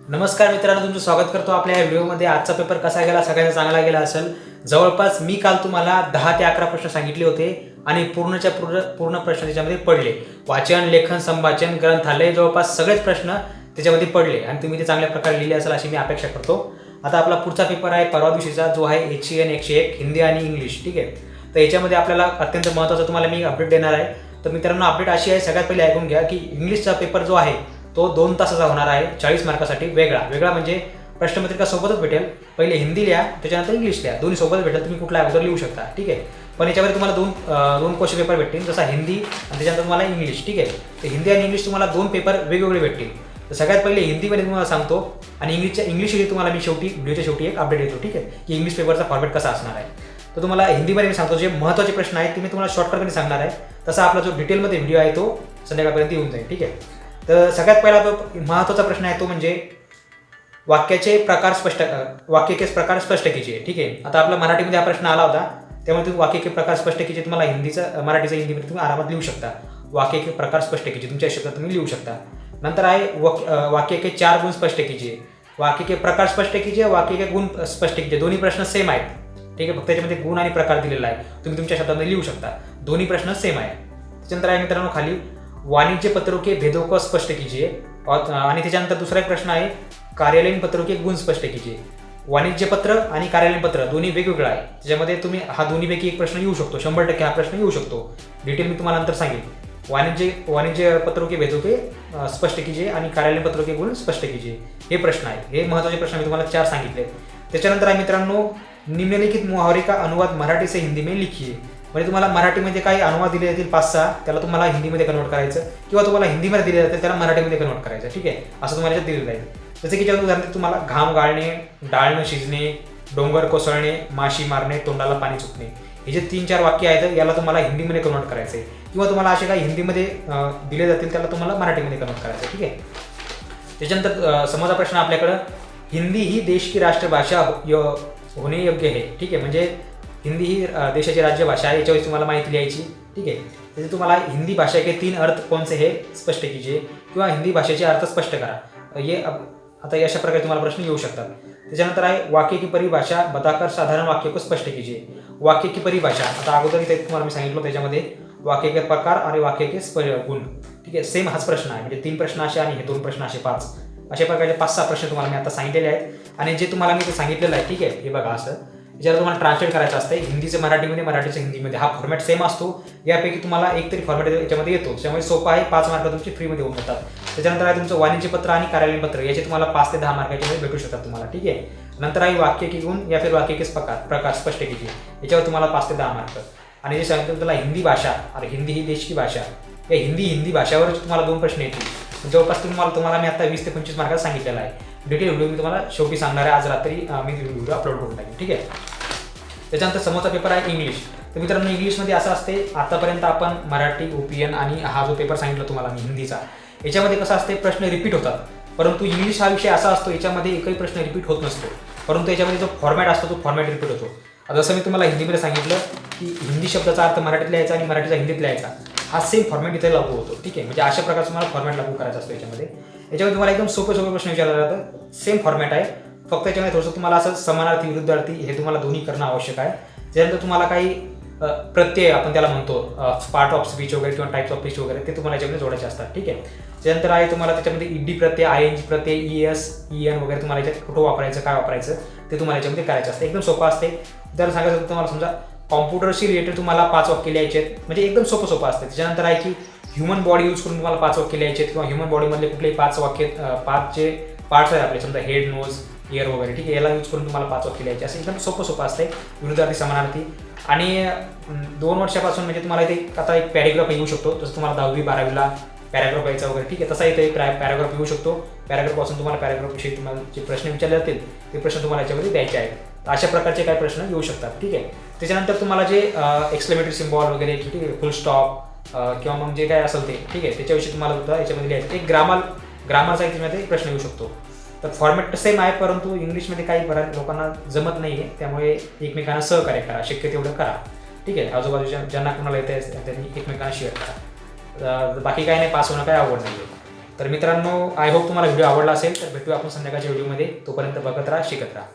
नमस्कार मित्रांनो, तुमचं स्वागत करतो आपल्या या व्हिडिओमध्ये. आजचा पेपर कसा गेला? सगळ्यांचा चांगला गेला असेल. जवळपास मी काल तुम्हाला 10 ते 11 प्रश्न सांगितले होते आणि पूर्ण प्रश्न त्याच्यामध्ये पडले. वाचन, लेखन, संभाषण, ग्रंथालय जवळपास सगळेच प्रश्न त्याच्यामध्ये पडले आणि तुम्ही ते चांगल्या प्रकारे लिहिले असेल अशी मी अपेक्षा करतो. आता आपला पुढचा पेपर आहे परवा दिवशीचा, जो आहे HCN 101 हिंदी आणि इंग्लिश. ठीक आहे, तर याच्यामध्ये आपल्याला अत्यंत महत्त्वाचं तुम्हाला मी अपडेट देणार आहे. तर मित्रांनो, अपडेट अशी आहे, सगळ्यात पहिले ऐकून घ्या की इंग्लिशचा पेपर जो आहे तो 2 तासाचा होणार आहे. 40 मार्कासाठी वेगळा म्हणजे प्रश्नपत्रिका सोबतच भेटेल. पहिले हिंदी लिहा, त्याच्यानंतर इंग्लिश लिहा, दोन्ही सोबत भेटेल. तुम्ही कुठला अगोदर लिहू शकता. ठीक आहे, पण याच्यामध्ये तुम्हाला दोन क्वेश्चन पेपर भेटतील, जसा हिंदी आणि त्याच्यानंतर तुम्हाला इंग्लिश. ठीक आहे, तर हिंदी आणि इंग्लिश तुम्हाला 2 पेपर वेगवेगळे भेटतील. तर सगळ्यात पहिले हिंदीमध्ये तुम्हाला सांगतो आणि इंग्लिशमध्ये तुम्हाला मी व्हिडिओच्या शेवटी एक अपडेट देतो. ठीक आहे, की इंग्लिश पेपरचा फॉर्मॅट कसा असणार आहे. तर तुम्हाला हिंदीमध्ये मी सांगतो, जे महत्त्वाचे प्रश्न आहेत ते मी तुम्हाला शॉर्टकटमध्ये सांगणार आहे. तसा आपला जो डिटेलमध्ये व्हिडिओ आहे तो संध्याकाळपर्यंत येऊन जाईल. ठीक आहे, तर सगळ्यात पहिला जो महत्त्वाचा प्रश्न आहे तो म्हणजे वाक्याचे प्रकार स्पष्ट कीजिए. ठीक आहे, आता आपला मराठीमध्ये हा प्रश्न आला होता, त्यामुळे तुम्ही वाक्य के प्रकार स्पष्ट कीजिए तुम्हाला मराठीचं हिंदीमध्ये तुम्ही आरामात लिहू शकता. वाक्य के प्रकार स्पष्ट कीजिए तुमच्या शब्दात तुम्ही लिहू शकता. नंतर आहे वाक्य के 4 गुण स्पष्ट कीजिए. वाक्य के प्रकार स्पष्ट कीजिए, वाक्य के गुण स्पष्ट कीजिए. दोन्ही प्रश्न सेम आहेत. ठीक आहे, फक्त त्याच्यामध्ये गुण आणि प्रकार दिलेला आहे, तुम्ही तुमच्या शब्दामध्ये लिहू शकता. दोन्ही प्रश्न सेम आहे. त्याच्यानंतर आहे मित्रांनो खाली वाणिज्य पत्रों के भेदों को स्पष्ट कीजिए. आणि त्याच्यानंतर दुसरा एक प्रश्न आहे कार्यालयीन पत्रों के गुण स्पष्ट कीजिए. वाणिज्य पत्र आणि कार्यालयीन पत्र दोन्ही वेगवेगळं आहे. त्याच्यामध्ये तुम्ही हा दोन्हीपैकी एक प्रश्न येऊ शकतो. 100% हा प्रश्न येऊ शकतो. डिटेल मी तुम्हाला नंतर सांगेन. वाणिज्य पत्रों के भेदों के स्पष्ट कीजिए आणि कार्यालयीन पत्रों के गुण स्पष्ट कीजिए. हे प्रश्न आहेत. हे महत्त्वाचे प्रश्न मी तुम्हाला 4 सांगितले. त्याच्यानंतर आहे मित्रांनो निम्नलिखित मुहावरे का अनुवाद मराठी से हिंदी में लिखिए. म्हणजे तुम्हाला मराठीमध्ये काही अनुवाद दिले जातील 5-6, त्याला तुम्हाला हिंदीमध्ये कन्वर्ट करायचं, किंवा तुम्हाला हिंदीमध्ये दिले जाते त्याला मराठीमध्ये कन्वर्ट करायचं. ठीक आहे, असं तुम्हाला याच्यात दिलं जाईल. जसे की उदाहरण तुम्हाला घाम गाळणे, डाळणं शिजणे, डोंगर कोसळणे, माशी मारणे, तोंडाला पाणी चुकणे, हे जे 3-4 वाक्य आहेत याला तुम्हाला हिंदीमध्ये कन्वर्ट करायचं आहे, किंवा तुम्हाला असे काही हिंदीमध्ये दिले जातील त्याला तुम्हाला मराठीमध्ये कन्वर्ट करायचं आहे. ठीक आहे, त्याच्यानंतर समोरचा प्रश्न आपल्याकडं हिंदी ही देश की राष्ट्रभाषा होणे योग्य आहे. ठीक आहे, म्हणजे हिंदी ही देशाची राज्यभाषा आहे, याच्यावेळी तुम्हाला माहिती लिहायची. ठीक आहे, त्याचे तुम्हाला हिंदी भाषा के 3 अर्थ कोणचे हे स्पष्ट कीजिए, किंवा हिंदी भाषेचे अर्थ स्पष्ट करा. हे आता अशा प्रकारे तुम्हाला प्रश्न येऊ शकतात. त्याच्यानंतर आहे वाक्य की परिभाषा बताकर साधारण वाक्य को स्पष्ट कीजिए. वाक्य की परिभाषा आता अगोदर इथे तुम्हाला मी सांगितलं, त्याच्यामध्ये वाक्य के प्रकार आणि वाक्य के गुण. ठीक आहे, सेम हाच प्रश्न आहे. म्हणजे 3 प्रश्न असे आणि हे 2 प्रश्न असे 5, अशा प्रकारचे 5-6 प्रश्न तुम्हाला मी आता सांगितलेले आहेत. आणि जे तुम्हाला मी ते सांगितलेलं आहे, ठीक आहे, हे बघा असं ज्याला तुम्हाला ट्रान्सलेट करायचं असतं हिंदीचं मराठीमध्ये, मराठीचं हिंदीमध्ये. हा फॉर्मॅट सेम असतो. यापैकी तुम्हाला एकतरी फॉर्मॅट याच्यामध्ये येतो, त्यामुळे सोपं आहे. 5 मार्क तुमचे फ्रीमध्ये होऊन जातात. त्याच्यानंतर आहे तुमचं वाणिज्य पत्र आणि कार्यालयीन पत्र, याचे तुम्हाला 5 ते 10 मार्काचे भेटू शकतात तुम्हाला. ठीक आहे, नंतर आहे वाक्य की गुण या फिर वाक्य के प्रकार स्पष्ट कीजिए, याच्यावर तुम्हाला 5 ते 10 मार्क. आणि जे सांगितलं त्याला हिंदी भाषा, अरे हिंदी ही देश की भाषा, या हिंदी भाषावर तुम्हाला 2 प्रश्न येतील. जवळपास तुम्हाला मी आता 20 ते 25 मार्काचा सांगितलेला आहे. डिटेल व्हिडिओ मी तुम्हाला शेवटी सांगणार आहे. आज रात्री मी व्हिडिओ अपलोड करून टाकेन. ठीक आहे, त्याच्यानंतर समोरचा पेपर आहे इंग्लिश. तर मित्रांनो इंग्लिशमध्ये असं असते, आतापर्यंत आपण मराठी, OPN आणि हा जो पेपर सांगितला तुम्हाला मी हिंदीचा, याच्यामध्ये कसं असते प्रश्न रिपीट होतात. परंतु इंग्लिश हा विषय असा असतो याच्यामध्ये एकही प्रश्न रिपीट होत नसतो, परंतु याच्यामध्ये जो फॉर्मॅट असतो तो फॉर्मॅट रिपीट होतो. जसं मी तुम्हाला हिंदीमध्ये सांगितलं की हिंदी शब्दाचा अर्थ मराठीत लिहायचा आणि मराठीचा हिंदीत लिहायचा, हा सेम फॉर्मॅट इथे लागू होतो. ठीक आहे, म्हणजे अशा प्रकारचं तुम्हाला फॉर्मॅट लागू करायचा असतो. याच्यामध्ये तुम्हाला एकदम सोपे प्रश्न विचारला जातं. सेम फॉर्मॅट आहे, फक्त याच्यामध्ये थोडंसं तुम्हाला असं समानार्थी विरुद्धार्थी हे तुम्हाला दोन्ही करणं आवश्यक आहे. त्यानंतर तुम्हाला काही प्रत्यय आपण त्याला म्हणतो पार्ट ऑफ स्पीच वगैरे किंवा टाईप्स ऑफ स्पीच वगैरे, ते तुम्हाला याच्यामध्ये जोडायचे असतात. ठीक आहे, त्यानंतर आहे तुम्हाला त्याच्यामध्ये ED प्रत्यय, ING प्रत्यय, ES, EN वगैरे तुम्हाला याच्यात कुठं वापरायचं, काय वापरायचं ते तुम्हाला याच्यामध्ये करायचं असतं. एकदम सोपं असते. जर सांगायचं तुम्हाला समजा कॉम्प्युटरशी रिलेटेड तुम्हाला 5 वाक्य लिहायचे आहेत, म्हणजे एकदम सोपं असते. त्याच्यानंतर आहे की ह्युमन बॉडी यूज करून तुम्हाला 5 वाक्य लिहायचे आहेत, किंवा ह्युमन बॉडीमधले कुठलेही 5 वाक्य 5 जे पार्ट्स आहेत आपले, समजा हेड, नोज, इयर वगैरे. ठीक आहे, याला यूज करून तुम्हाला 5 वाक्य लिहायचे. असं एकदम सोपं असते. विरुद्धार्थी, समानार्थी. आणि 2 वर्षापासून म्हणजे तुम्हाला इथे आता एक पॅरेग्राफ येऊ शकतो. जसं तुम्हाला 10वी-12वीला पॅराग्राफ यायचा वगैरे. ठीक आहे, तसा इथे एक पॅराग्राफ येऊ शकतो. पॅराग्राफपासून तुम्हाला पॅराग्राफविषयी तुम्हाला जे प्रश्न विचारले जातील ते प्रश्न तुम्हाला याच्यामध्ये द्यायचे आहेत. अशा प्रकारचे काही प्रश्न येऊ शकतात. ठीक आहे, त्याच्यानंतर तुम्हाला जे एक्सक्लेमेटरी सिम्बॉल वगैरे, ठीक आहे, फुल स्टॉप किंवा मग जे काय असेल ते, ठीक आहे, त्याच्याविषयी तुम्हाला सुद्धा याच्यामध्ये लिहायचं. एक ग्रामरचा याच्यामध्ये प्रश्न येऊ शकतो. तर फॉर्मॅट सेम आहे, परंतु इंग्लिशमध्ये काही बऱ्याच लोकांना जमत नाही आहे, त्यामुळे एकमेकांना सहकार्य करा, शक्य तेवढं करा. ठीक आहे, आजूबाजूच्या ज्यांना कोणाला येते त्यांनी एकमेकांना शेअर करा. बाकी काही नाही, पास होणं काही आवड नाही आहे. तर मित्रांनो, आय होप तुम्हाला व्हिडिओ आवडला असेल. तर भेटूया आपण संध्याकाळच्या व्हिडिओमध्ये. तोपर्यंत बघत राहा, शिकत राहा.